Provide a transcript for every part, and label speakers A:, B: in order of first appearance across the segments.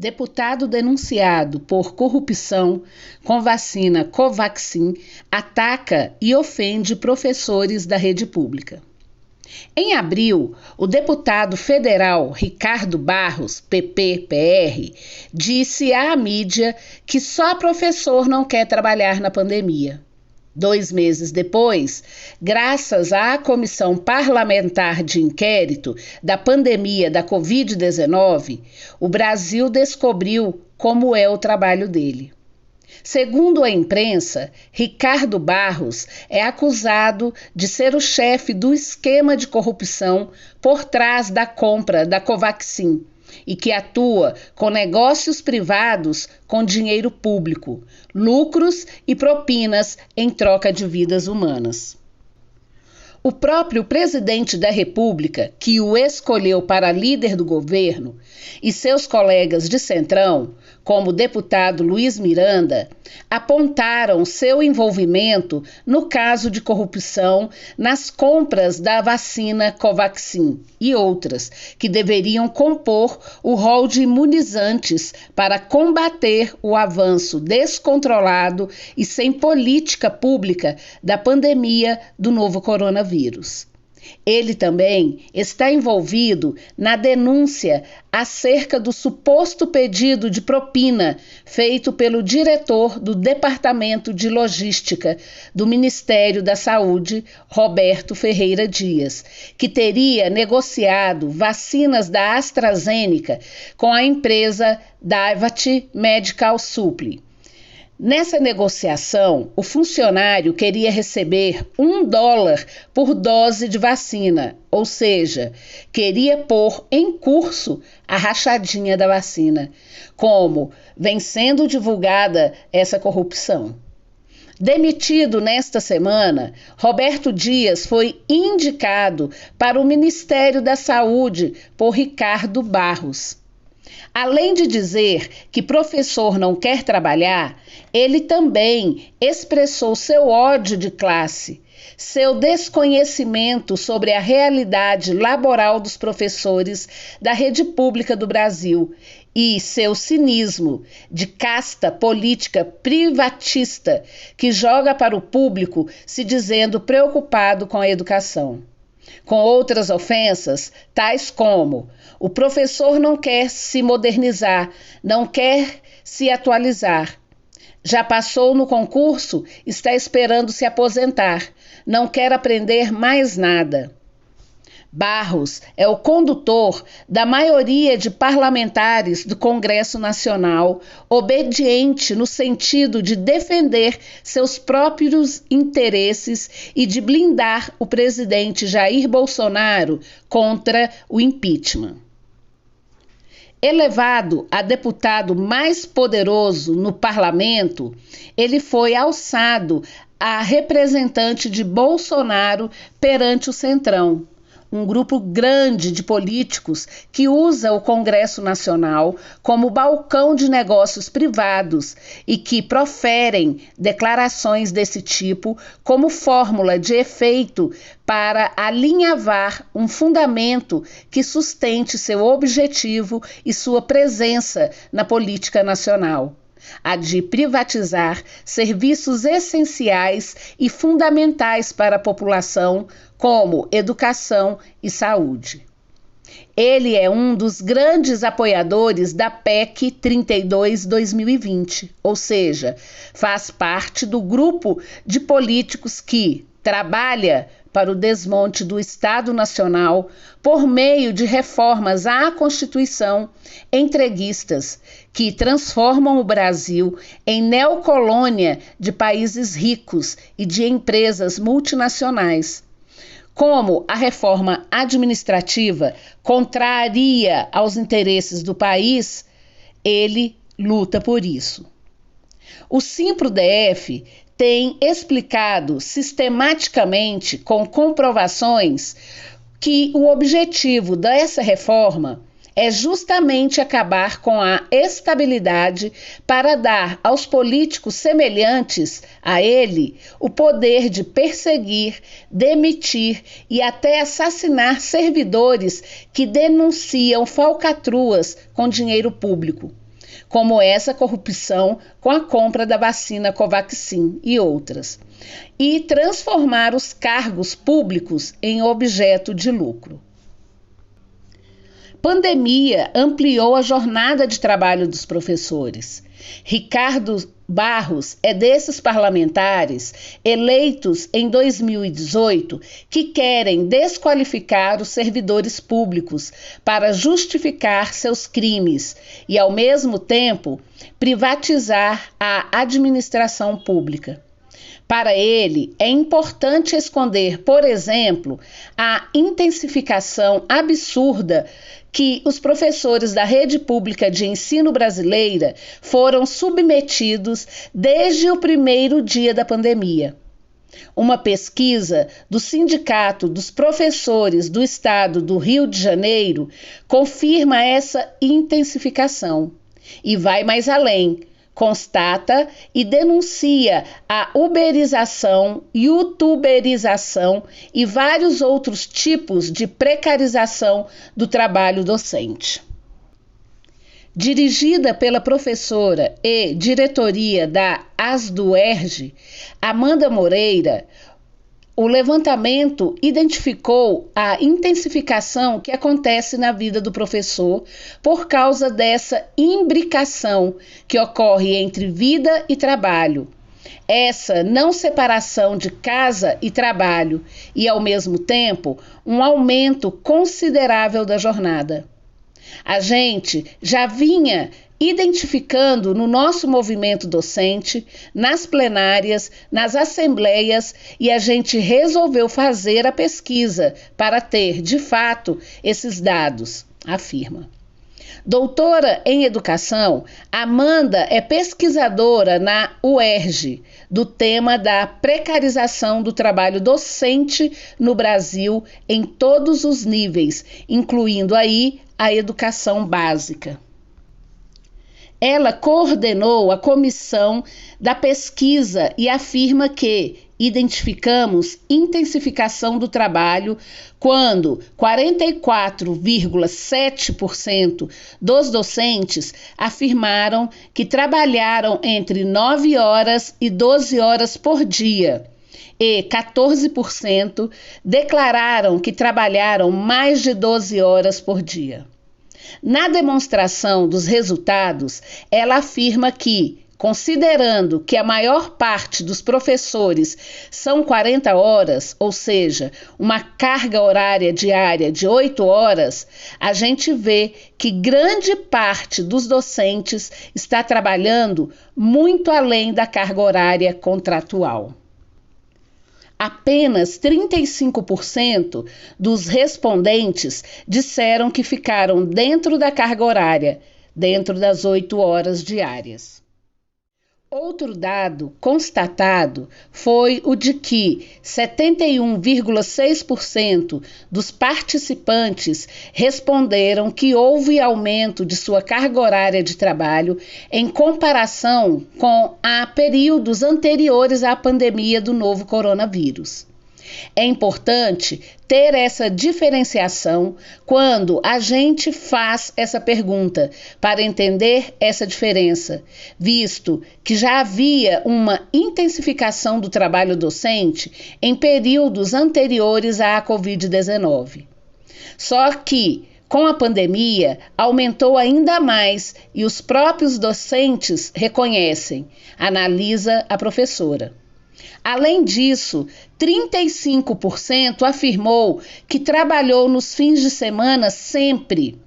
A: Deputado denunciado por corrupção com vacina Covaxin ataca e ofende professores da rede pública. Em abril, o deputado federal Ricardo Barros, PP-PR, disse à mídia que só professor não quer trabalhar na pandemia. 2 meses depois, graças à Comissão Parlamentar de Inquérito da pandemia da Covid-19, o Brasil descobriu como é o trabalho dele. Segundo a imprensa, Ricardo Barros é acusado de ser o chefe do esquema de corrupção por trás da compra da Covaxin e que atua com negócios privados com dinheiro público, lucros e propinas em troca de vidas humanas. O próprio presidente da República, que o escolheu para líder do governo, e seus colegas de Centrão, como o deputado Luiz Miranda, apontaram seu envolvimento no caso de corrupção nas compras da vacina Covaxin e outras, que deveriam compor o rol de imunizantes para combater o avanço descontrolado e sem política pública da pandemia do novo coronavírus. Ele também está envolvido na denúncia acerca do suposto pedido de propina feito pelo diretor do Departamento de Logística do Ministério da Saúde, Roberto Ferreira Dias, que teria negociado vacinas da AstraZeneca com a empresa Davat Medical Supply. Nessa negociação, o funcionário queria receber $1 por dose de vacina, ou seja, queria pôr em curso a rachadinha da vacina, como vem sendo divulgada essa corrupção. Demitido nesta semana, Roberto Dias foi indicado para o Ministério da Saúde por Ricardo Barros. Além de dizer que professor não quer trabalhar, ele também expressou seu ódio de classe, seu desconhecimento sobre a realidade laboral dos professores da rede pública do Brasil e seu cinismo de casta política privatista que joga para o público se dizendo preocupado com a educação. Com outras ofensas, tais como: o professor não quer se modernizar, não quer se atualizar. Já passou no concurso, está esperando se aposentar, não quer aprender mais nada. Barros é o condutor da maioria de parlamentares do Congresso Nacional, obediente no sentido de defender seus próprios interesses e de blindar o presidente Jair Bolsonaro contra o impeachment. Elevado a deputado mais poderoso no parlamento, ele foi alçado a representante de Bolsonaro perante o Centrão, um grupo grande de políticos que usa o Congresso Nacional como balcão de negócios privados e que proferem declarações desse tipo como fórmula de efeito para alinhavar um fundamento que sustente seu objetivo e sua presença na política nacional, a de privatizar serviços essenciais e fundamentais para a população, como educação e saúde. Ele é um dos grandes apoiadores da PEC 32/2020, ou seja, faz parte do grupo de políticos que trabalha para o desmonte do Estado Nacional por meio de reformas à Constituição entreguistas que transformam o Brasil em neocolônia de países ricos e de empresas multinacionais. Como a reforma administrativa contraria aos interesses do país, ele luta por isso. O Simpro-DF tem explicado sistematicamente, com comprovações, que o objetivo dessa reforma é justamente acabar com a estabilidade para dar aos políticos semelhantes a ele o poder de perseguir, demitir e até assassinar servidores que denunciam falcatruas com dinheiro público. como essa corrupção com a compra da vacina Covaxin e outras, e transformar os cargos públicos em objeto de lucro. Pandemia ampliou a jornada de trabalho dos professores. Ricardo Barros é desses parlamentares eleitos em 2018 que querem desqualificar os servidores públicos para justificar seus crimes e, ao mesmo tempo, privatizar a administração pública. Para ele, é importante esconder, por exemplo, a intensificação absurda que os professores da rede pública de ensino brasileira foram submetidos desde o primeiro dia da pandemia. Uma pesquisa do Sindicato dos Professores do Estado do Rio de Janeiro confirma essa intensificação e vai mais além. Constata e denuncia a uberização, youtuberização e vários outros tipos de precarização do trabalho docente. Dirigida pela professora e diretoria da ASDUERJ, Amanda Moreira, o levantamento identificou a intensificação que acontece na vida do professor por causa dessa imbricação que ocorre entre vida e trabalho. Essa não separação de casa e trabalho e, ao mesmo tempo, um aumento considerável da jornada. A gente já vinha identificando no nosso movimento docente, nas plenárias, nas assembleias, e a gente resolveu fazer a pesquisa para ter, de fato, esses dados, afirma. Doutora em Educação, Amanda é pesquisadora na UERJ, do tema da precarização do trabalho docente no Brasil em todos os níveis, incluindo aí a educação básica. Ela coordenou a comissão da pesquisa e afirma que identificamos intensificação do trabalho quando 44,7% dos docentes afirmaram que trabalharam entre 9 horas e 12 horas por dia e 14% declararam que trabalharam mais de 12 horas por dia. Na demonstração dos resultados, ela afirma que, considerando que a maior parte dos professores são 40 horas, ou seja, uma carga horária diária de 8 horas, a gente vê que grande parte dos docentes está trabalhando muito além da carga horária contratual. Apenas 35% dos respondentes disseram que ficaram dentro da carga horária, dentro das 8 horas diárias. Outro dado constatado foi o de que 71,6% dos participantes responderam que houve aumento de sua carga horária de trabalho em comparação com a períodos anteriores à pandemia do novo coronavírus. É importante ter essa diferenciação quando a gente faz essa pergunta, para entender essa diferença, visto que já havia uma intensificação do trabalho docente em períodos anteriores à Covid-19. Só que, com a pandemia, aumentou ainda mais e os próprios docentes reconhecem, analisa a professora. Além disso, 35% afirmou que trabalhou nos fins de semana sempre.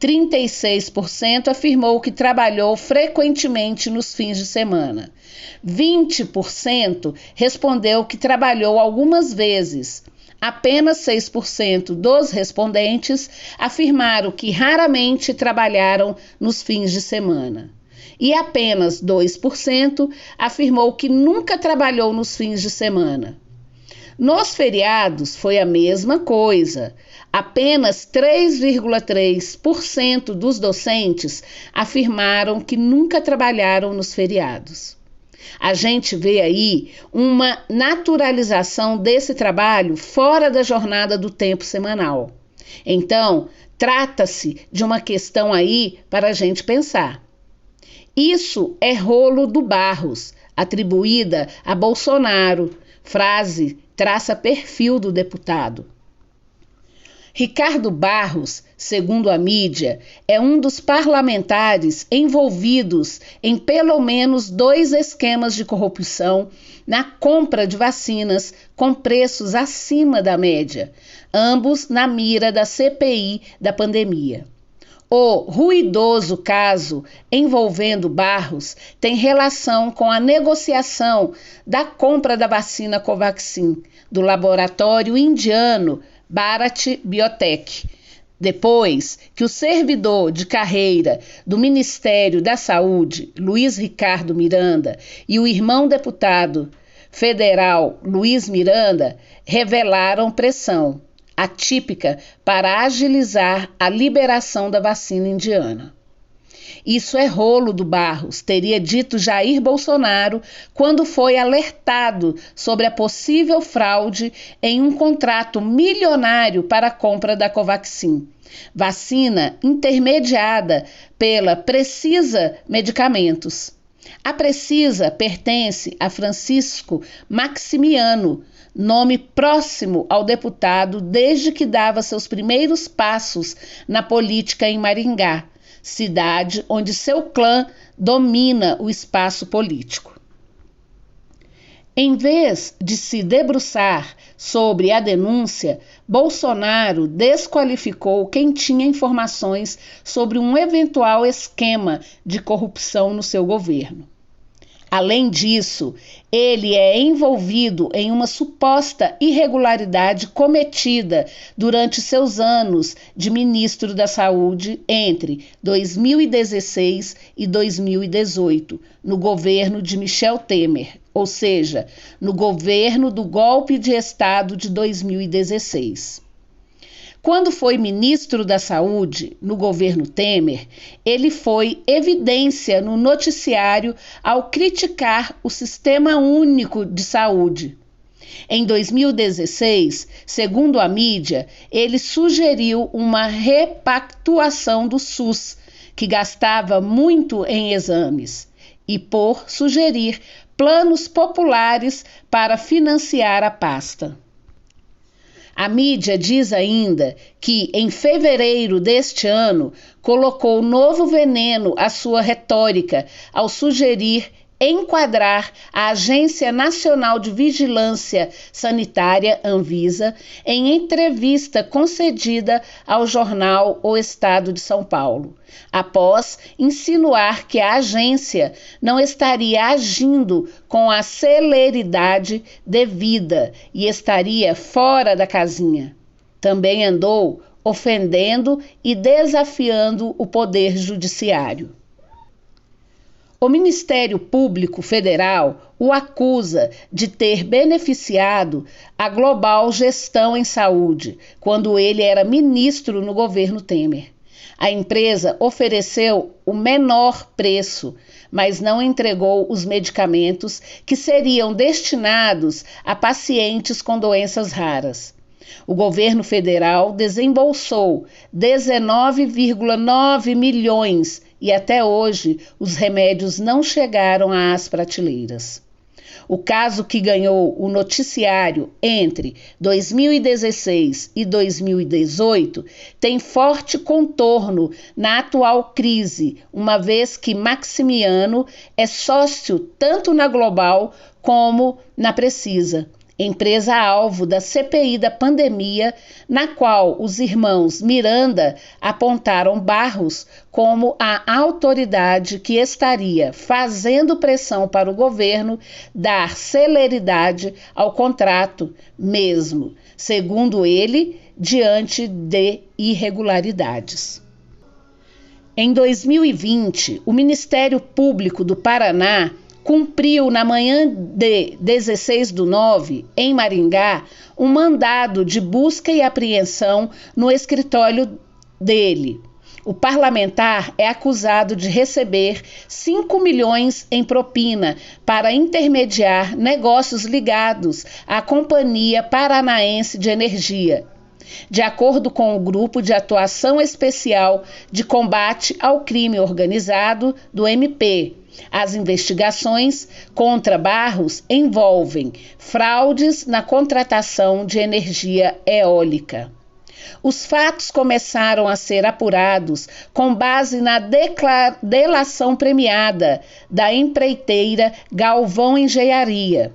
A: 36% afirmou que trabalhou frequentemente nos fins de semana. 20% respondeu que trabalhou algumas vezes. Apenas 6% dos respondentes afirmaram que raramente trabalharam nos fins de semana. E apenas 2% afirmou que nunca trabalhou nos fins de semana. Nos feriados foi a mesma coisa. Apenas 3,3% dos docentes afirmaram que nunca trabalharam nos feriados. A gente vê aí uma naturalização desse trabalho fora da jornada do tempo semanal. Então, trata-se de uma questão aí para a gente pensar. Isso é rolo do Barros, atribuída a Bolsonaro. Frase traça perfil do deputado. Ricardo Barros, segundo a mídia, é um dos parlamentares envolvidos em pelo menos 2 esquemas de corrupção na compra de vacinas com preços acima da média, ambos na mira da CPI da pandemia. O ruidoso caso envolvendo Barros tem relação com a negociação da compra da vacina Covaxin do laboratório indiano Bharat Biotech, depois que o servidor de carreira do Ministério da Saúde, Luiz Ricardo Miranda, e o irmão deputado federal Luiz Miranda revelaram pressão atípica para agilizar a liberação da vacina indiana. Isso é rolo do Barros, teria dito Jair Bolsonaro quando foi alertado sobre a possível fraude em um contrato milionário para a compra da Covaxin, vacina intermediada pela Precisa Medicamentos. A Precisa pertence a Francisco Maximiano, nome próximo ao deputado desde que dava seus primeiros passos na política em Maringá, cidade onde seu clã domina o espaço político. Em vez de se debruçar sobre a denúncia, Bolsonaro desqualificou quem tinha informações sobre um eventual esquema de corrupção no seu governo. Além disso, ele é envolvido em uma suposta irregularidade cometida durante seus anos de ministro da Saúde entre 2016 e 2018, no governo de Michel Temer, ou seja, no governo do golpe de Estado de 2016. Quando foi ministro da Saúde, no governo Temer, ele foi evidência no noticiário ao criticar o Sistema Único de Saúde. Em 2016, segundo a mídia, ele sugeriu uma repactuação do SUS, que gastava muito em exames, e por sugerir planos populares para financiar a pasta. A mídia diz ainda que, em fevereiro deste ano, colocou novo veneno à sua retórica ao sugerir enquadrar a Agência Nacional de Vigilância Sanitária, Anvisa, em entrevista concedida ao jornal O Estado de São Paulo, após insinuar que a agência não estaria agindo com a celeridade devida e estaria fora da casinha. Também andou ofendendo e desafiando o Poder Judiciário. O Ministério Público Federal o acusa de ter beneficiado a Global Gestão em Saúde, quando ele era ministro no governo Temer. A empresa ofereceu o menor preço, mas não entregou os medicamentos que seriam destinados a pacientes com doenças raras. O governo federal desembolsou 19,9 milhões e até hoje os remédios não chegaram às prateleiras. O caso, que ganhou o noticiário entre 2016 e 2018, tem forte contorno na atual crise, uma vez que Maximiano é sócio tanto na Global como na Precisa, empresa-alvo da CPI da pandemia, na qual os irmãos Miranda apontaram Barros como a autoridade que estaria fazendo pressão para o governo dar celeridade ao contrato, mesmo, segundo ele, diante de irregularidades. Em 2020, o Ministério Público do Paraná cumpriu na manhã de 16/9, em Maringá, um mandado de busca e apreensão no escritório dele. O parlamentar é acusado de receber 5 milhões em propina para intermediar negócios ligados à Companhia Paranaense de Energia. De acordo com o Grupo de Atuação Especial de Combate ao Crime Organizado do MP, as investigações contra Barros envolvem fraudes na contratação de energia eólica. Os fatos começaram a ser apurados com base na delação premiada da empreiteira Galvão Engenharia.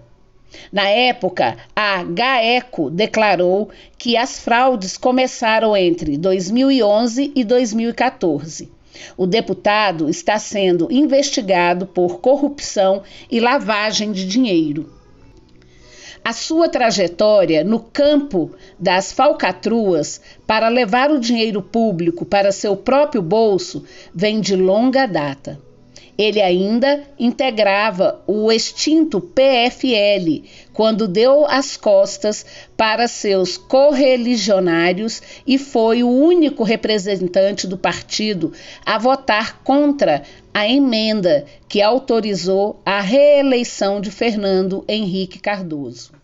A: Na época, a GAECO declarou que as fraudes começaram entre 2011 e 2014. O deputado está sendo investigado por corrupção e lavagem de dinheiro. A sua trajetória no campo das falcatruas para levar o dinheiro público para seu próprio bolso vem de longa data. Ele ainda integrava o extinto PFL, quando deu as costas para seus correligionários e foi o único representante do partido a votar contra a emenda que autorizou a reeleição de Fernando Henrique Cardoso.